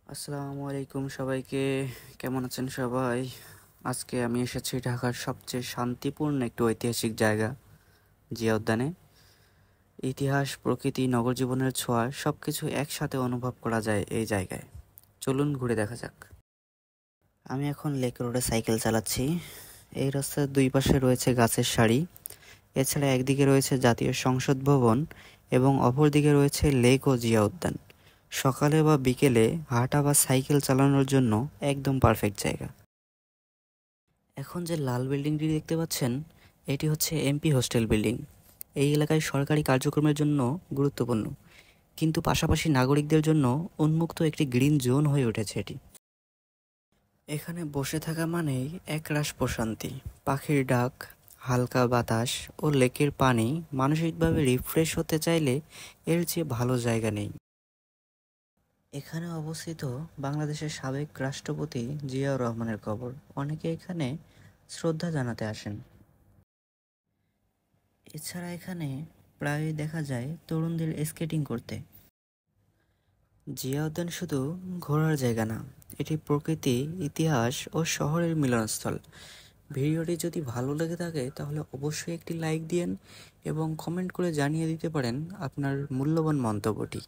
আসসালামু আলাইকুম সবাইকে। কেমন আছেন সবাই? আজকে আমি এসেছি ঢাকার সবচেয়ে শান্তিপূর্ণ একটি ঐতিহাসিক জায়গা, জিয়া উদ্যানে। ইতিহাস, প্রকৃতি, নগর জীবনের ছোঁয়া সবকিছু একসাথে অনুভব করা যায় এই জায়গায়। চলুন ঘুরে দেখা যাক। আমি এখন লেক রোডে সাইকেল চালাচ্ছি। এই রাস্তার দুই পাশে রয়েছে গাছের সারি। এছাড়া একদিকে রয়েছে জাতীয় সংসদ ভবন এবং অপরদিকে রয়েছে লেক ও জিয়া উদ্যান। সকালে বা বিকেলে হাঁটা বা সাইকেল চালানোর জন্য একদম পারফেক্ট জায়গা। এখন যে লাল বিল্ডিংটি দেখতে পাচ্ছেন, এটি হচ্ছে এমপি হোস্টেল বিল্ডিং। এই এলাকায় সরকারি কার্যক্রমের জন্য গুরুত্বপূর্ণ, কিন্তু পাশাপাশি নাগরিকদের জন্য উন্মুক্ত একটি গ্রিন জোন হয়ে উঠেছে এটি। এখানে বসে থাকা মানেই একরাশ প্রশান্তি। পাখির ডাক, হালকা বাতাস ও লেকের পানি। মানসিকভাবে রিফ্রেশ হতে চাইলে এর চেয়ে ভালো জায়গা নেই। এখানে অবস্থিত বাংলাদেশের সাবেক রাষ্ট্রপতি জিয়াউর রহমানের কবর। অনেকে এখানে শ্রদ্ধা জানাতে আসেন। এছাড়া এখানে প্রায়ই দেখা যায় তরুণদের স্কেটিং করতে। জিয়া উদ্যান শুধু ঘোরার জায়গা না, এটি প্রকৃতি, ইতিহাস ও শহরের মিলনস্থল। ভিডিওটি যদি ভালো লেগে থাকে তাহলে অবশ্যই একটি লাইক দিন এবং কমেন্ট করে জানিয়ে দিতে পারেন আপনার মূল্যবান মন্তব্যটি।